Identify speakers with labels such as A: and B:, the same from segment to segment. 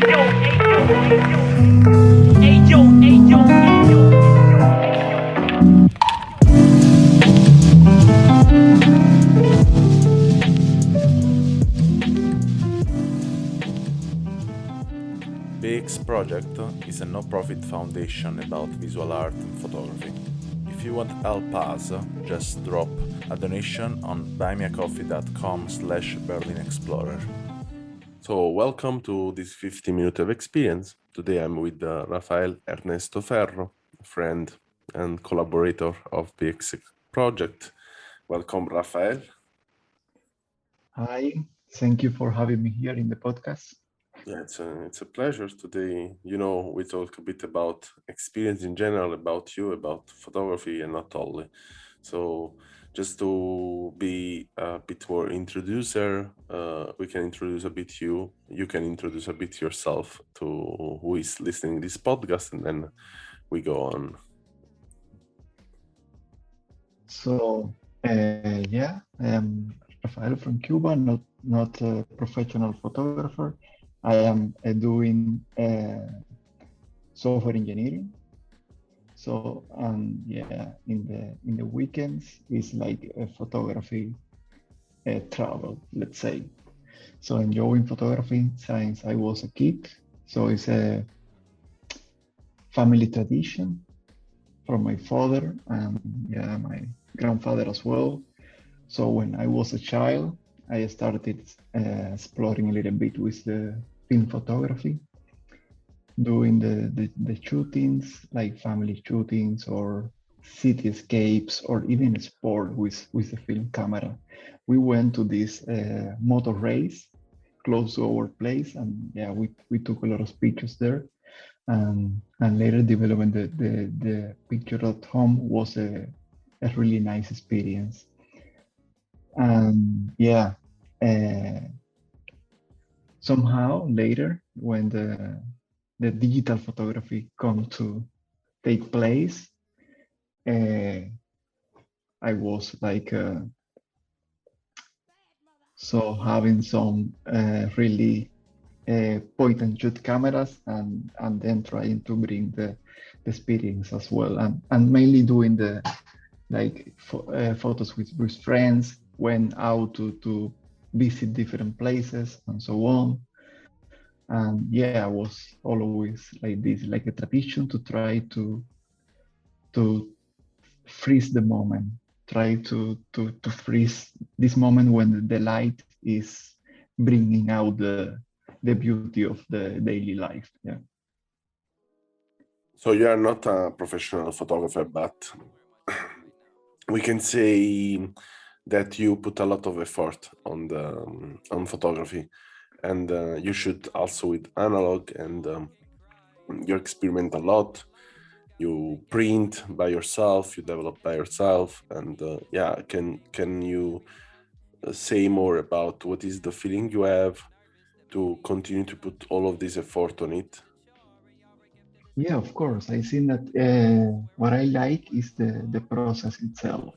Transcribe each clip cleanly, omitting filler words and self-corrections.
A: BEEX project is a no-profit foundation about visual art and photography. If you want to help us, just drop a donation on buymeacoffee.com/BerlinExplorer. So welcome to this 50 minutes of experience. Today I'm with Rafael Ernesto Ferro, a friend and collaborator of BEEX project. Welcome, Rafael.
B: Hi, thank you for having me here in the podcast.
A: Yeah, it's a pleasure today. You know, we talk a bit about experience in general, about you, about photography, and not only. So, just to be a bit more introducer, we can introduce a bit you. You can introduce a bit yourself to who is listening this podcast, and then we go on.
B: So, yeah, I am Rafael from Cuba, not a professional photographer. I am doing software engineering. So, yeah, in the weekends it's like a photography travel, let's say. So, enjoying photography since I was a kid. So it's a family tradition from my father and yeah, my grandfather as well. So when I was a child, I started exploring a little bit with the film photography, doing the shootings, like family shootings or cityscapes or even sport with the film camera. We went to this motor race close to our place and yeah, we took a lot of pictures there. And later developing the picture at home was a really nice experience. And yeah, somehow later when the digital photography come to take place, I was like so having some really point and shoot cameras and then trying to bring the experience as well and mainly doing the like photos with friends, went out to visit different places and so on. And yeah, I was always like this, like a tradition to try to freeze the moment, try to freeze this moment when the light is bringing out the beauty of the daily life. Yeah.
A: So you are not a professional photographer, but we can say that you put a lot of effort on the on photography, and you shoot also with analog, and you experiment a lot. You print by yourself, you develop by yourself, and yeah, can you say more about what is the feeling you have to continue to put all of this effort on it?
B: Yeah, of course. I think that what I like is the process itself.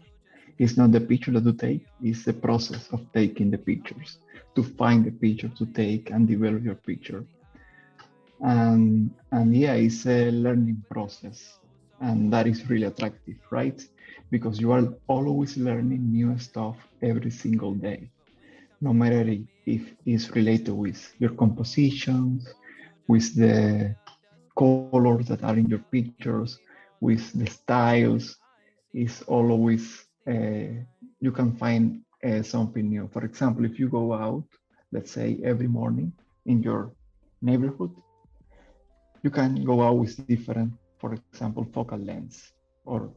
B: It's not the picture that you take, it's the process of taking the pictures, to find the picture to take and develop your picture. And yeah, it's a learning process. And that is really attractive, right? Because you are always learning new stuff every single day, no matter if it's related with your compositions, with the colors that are in your pictures, with the styles. Is always you can find something new. For example, if you go out, let's say every morning in your neighborhood, you can go out with different, for example, focal lengths, or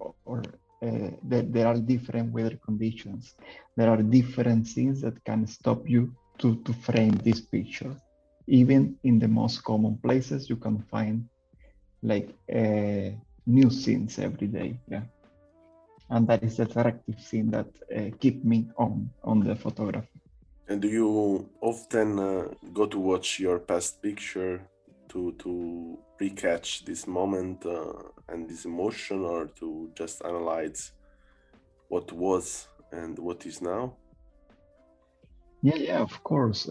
B: there are different weather conditions. There are different things that can stop you to frame this picture. Even in the most common places, you can find like new scenes every day. Yeah, and that is the attractive thing that keep me on the photography.
A: And do you often go to watch your past picture to recatch this moment and this emotion, or to just analyze what was and what is now?
B: Yeah, of course.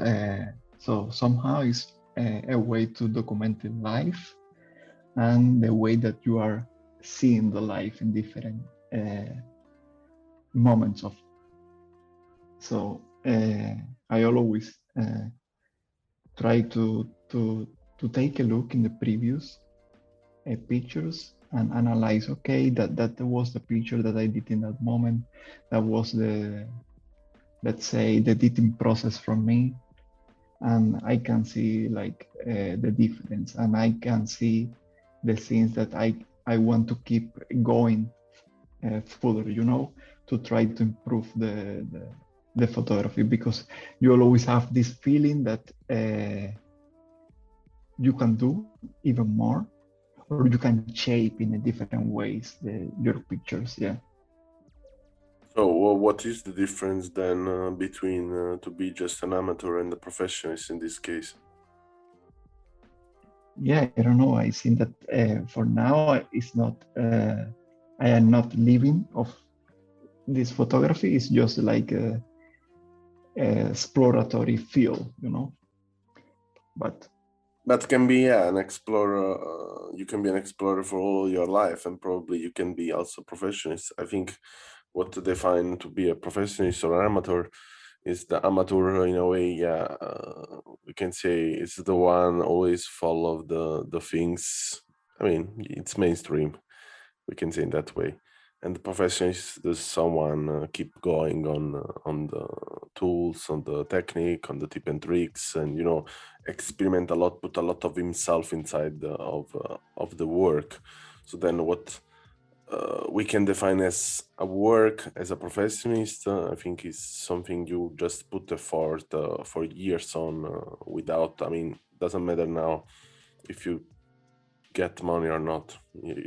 B: So somehow it's a way to document the life and the way that you are seeing the life in different moments of. So I always try to take a look in the previous pictures and analyze, okay, that was the picture that I did in that moment. That was the, let's say, the editing process from me. And I can see like the difference, and I can see the things that I want to keep going further, you know, to try to improve the photography, because you will always have this feeling that you can do even more, or you can shape in a different ways your pictures. Yeah.
A: So what is the difference then between to be just an amateur and a professionalist in this case?
B: Yeah, I don't know. I think that for now it's not. I am not living of this photography. It's just like a exploratory field, you know. But
A: can be an explorer. You can be an explorer for all your life, and probably you can be also professionalist. I think what to define to be a professionalist or an amateur is the amateur in a way. Yeah, we can say it's the one always follow the things. I mean, it's mainstream. We can say in that way. And the professionalist is someone keep going on the tools, on the technique, on the tip and tricks, and you know, experiment a lot, put a lot of himself inside of the work. So then, what we can define as a work as a professionist, I think is something you just put effort for years on without. I mean, doesn't matter now if you get money or not.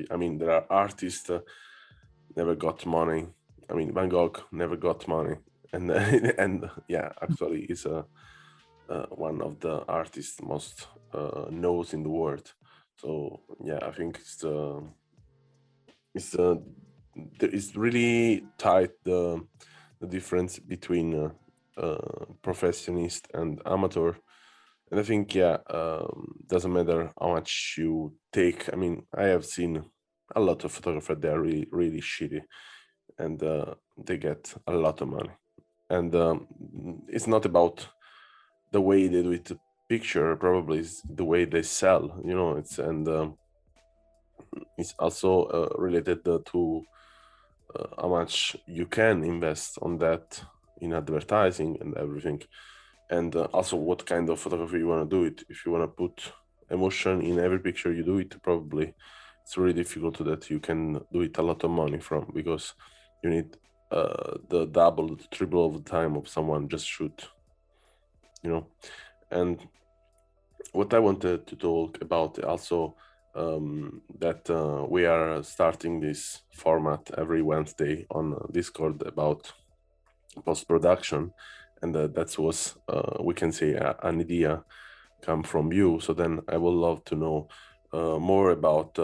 A: I mean, there are artists never got money. I mean, Van Gogh never got money, and and yeah, actually, is one of the artists most knows in the world. So yeah, I think it's really tight the difference between professionist and amateur. And I think, yeah, doesn't matter how much you take. I mean, I have seen a lot of photographers, they're really, really shitty, and they get a lot of money. And it's not about the way they do it, the picture, probably is the way they sell, you know, it's also related to how much you can invest on that in advertising and everything. And also what kind of photography you want to do it. If you want to put emotion in every picture you do it, probably it's really difficult that you can do it a lot of money from, because you need the double, the triple of the time of someone just shoot, you know. And what I wanted to talk about also, that we are starting this format every Wednesday on Discord about post-production, and that was we can say an idea come from you. So then I would love to know more about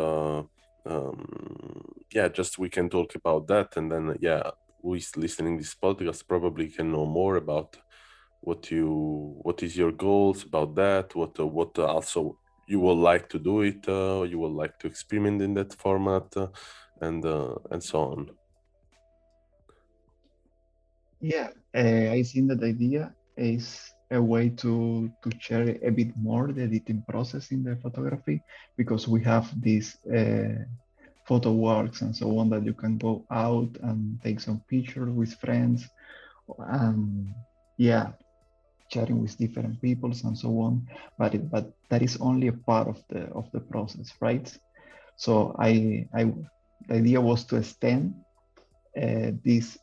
A: yeah, just we can talk about that, and then yeah, who is listening this podcast probably can know more about what is your goals about that, what also you would like to do it, you would like to experiment in that format, and so on.
B: yeah, I think that the idea is a way to share a bit more the editing process in the photography, because we have these photo walks and so on that you can go out and take some pictures with friends, and yeah, chatting with different peoples and so on. But that is only a part of the process, right? So the idea was to extend these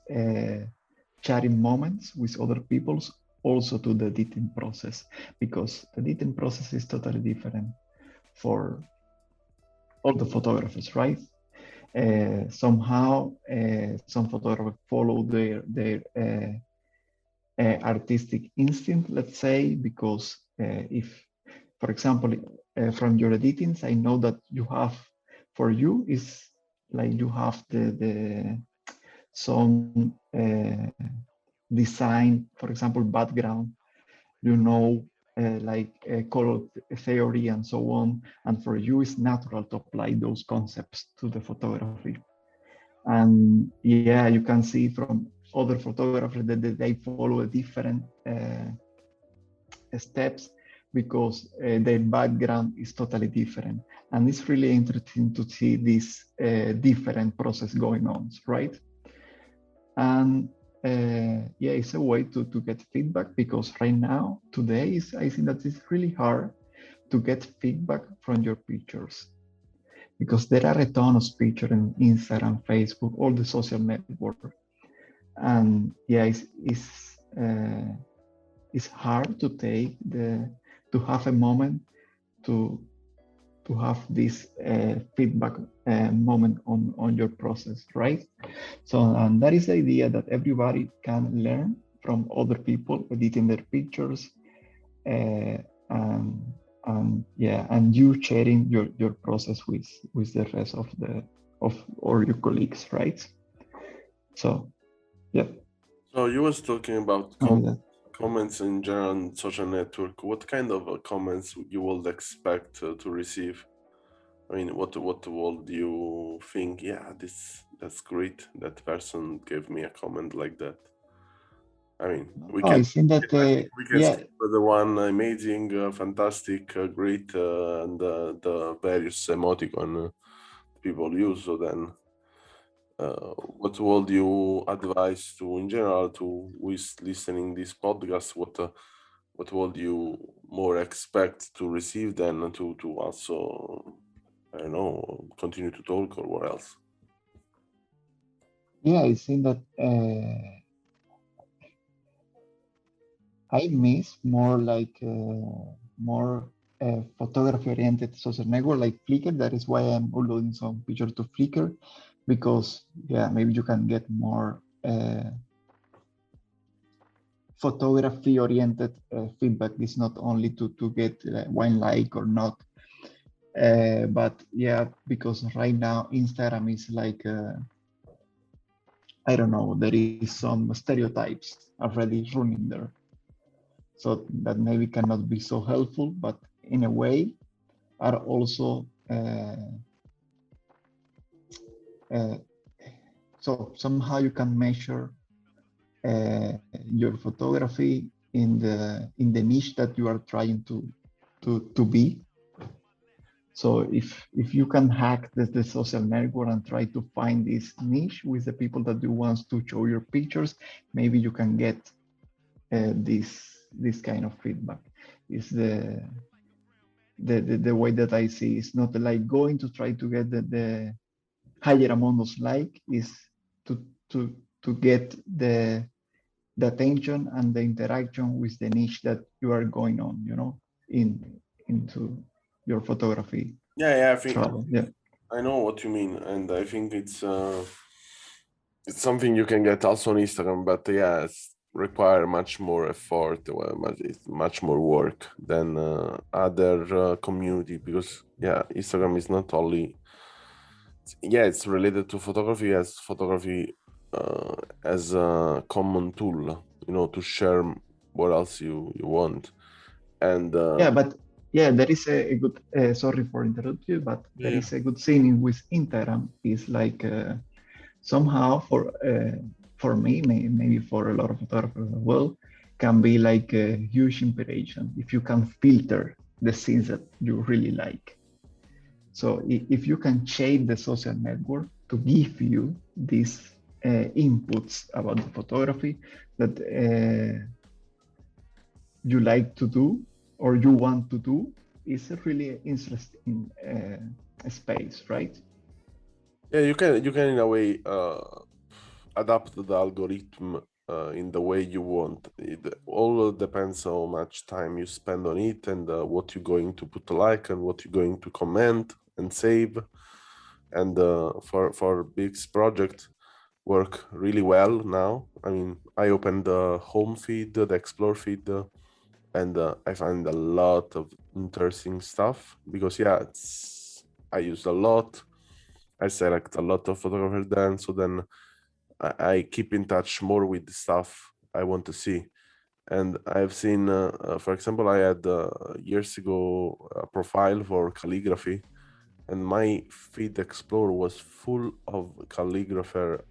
B: chatting moments with other peoples also to the editing process, because the editing process is totally different for all the photographers, right? Somehow some photographers follow their artistic instinct, let's say, because if, for example, from your editings, I know that you have, for you, is like you have the some design, for example, background, you know color theory and so on. And for you, it's natural to apply those concepts to the photography. And yeah, you can see from other photographers that they follow a different steps because their background is totally different. And it's really interesting to see this different process going on, right? And yeah, it's a way to get feedback because right now, today, I think that it's really hard to get feedback from your pictures because there are a ton of pictures in Instagram, Facebook, all the social network. And yeah, it's hard to take to have a moment to have this feedback moment on your process, right? So, and that is the idea that everybody can learn from other people editing their pictures, and yeah, and you sharing your process with the rest of all your colleagues, right? So, yeah.
A: So you was talking about
B: Yeah.
A: comments in general on social network. What kind of comments you would expect to receive? I mean, what would you think? Yeah, that's great. That person gave me a comment like that. I mean,
B: I think that
A: we can
B: yeah,
A: skip the one amazing, fantastic, great, and the various emoticon people use. So then, what would you advise to, in general, to who is listening this podcast? What would you more expect to receive then to also, I don't know, continue to talk or what else?
B: yeah, I think that I miss more more photography oriented social network like Flickr. That is why I'm uploading some pictures to Flickr because yeah, maybe you can get more photography oriented feedback. It's not only to get one like or not, but yeah, because right now Instagram is like I don't know, there is some stereotypes already running there. So that maybe cannot be so helpful, but in a way are also uh, so somehow you can measure your photography in the niche that you are trying to be. So if you can hack the social network and try to find this niche with the people that you want to show your pictures, maybe you can get this kind of feedback. Is the way that I see. It's not like going to try to get the higher amount of like, is to to get the attention and the interaction with the niche that you are going on, into your photography
A: Yeah, I think
B: travel. Yeah.
A: I know what you mean, and I think it's something you can get also on Instagram, but yeah, it's require much more effort, it's much more work than other community because yeah, Instagram is not only it's related to photography as photography as a common tool, to share what else you want, and
B: Yeah, but yeah, there is a good, sorry for interrupting you, but there
A: yeah,
B: is a good thing with Instagram is like somehow for me, maybe for a lot of photographers as well, can be like a huge inspiration if you can filter the scenes that you really like. So if you can shape the social network to give you these inputs about the photography that you like to do or you want to do, is a really interesting space, right?
A: yeah, you can in a way adapt the algorithm in the way you want. It all depends how much time you spend on it and what you're going to put like and what you're going to comment and save. And for BEEX project work really well now. I mean, I opened the home feed, the explore feed, and I find a lot of interesting stuff because yeah, I use a lot. I select a lot of photographers then, so then I keep in touch more with the stuff I want to see. And I've seen, for example, I had years ago a profile for calligraphy, and my feed explorer was full of calligrapher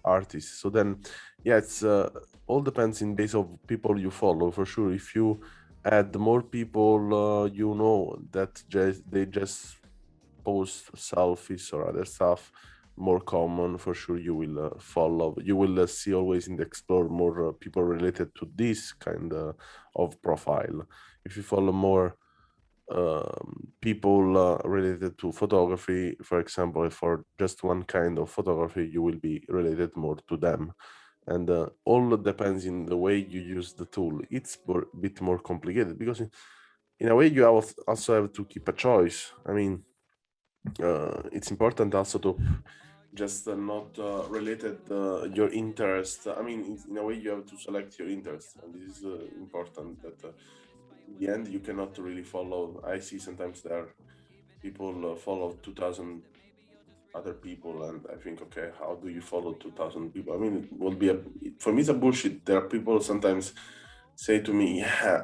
A: artists. So then, yeah, it's all depends in base of people you follow for sure. If you add more people, that they just post selfies or other stuff more common, for sure you will follow, you will see always in the explore more people related to this kind of profile. If you follow more people related to photography, for example, for just one kind of photography, you will be related more to them. And all depends in the way you use the tool. It's a bit more complicated because in a way you also have to keep a choice. I mean, it's important also to just not related your interest. I mean, in a way you have to select your interest, and this is important that in the end you cannot really follow. I see sometimes there people follow 2000 other people, and I think, okay, how do you follow 2000 people? I mean, it will be for me it's a bullshit. There are people sometimes say to me, yeah,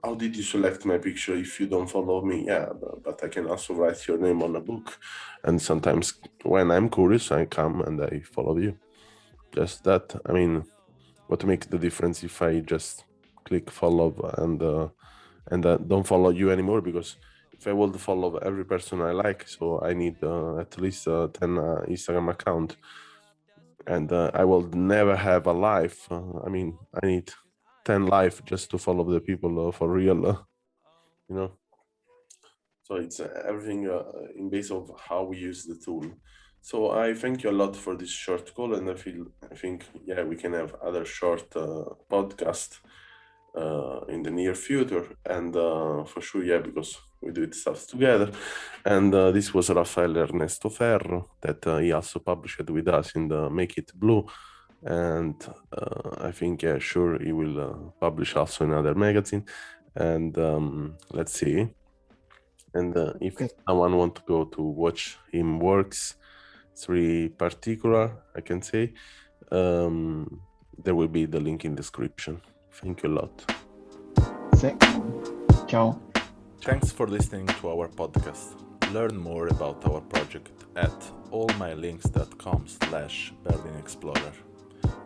A: how did you select my picture if you don't follow me? Yeah, but I can also write your name on a book, and sometimes when I'm curious I come and I follow you. Just that. I mean, what makes the difference if I just click follow and don't follow you anymore? Because if I would follow every person I like, so I need at least 10 Instagram account, and I will never have a life. I mean, I need 10 life just to follow the people for real, you know. So it's everything in base of how we use the tool. So I thank you a lot for this short call, and I think yeah, we can have other short podcast in the near future, and for sure, yeah, because we do it stuff together. And this was Rafael Ernesto Ferro that he also published with us in the Make It Blue, and I think yeah, sure he will publish also in other magazine. And let's see. And if someone want to go to watch him works, three particular, I can say, there will be the link in description. Thank you a lot.
B: Ciao.
C: Thanks for listening to our podcast. Learn more about our project at allmylinks.com/BerlinExplorer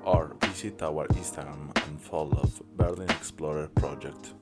C: or visit our Instagram and follow BerlinExplorer project.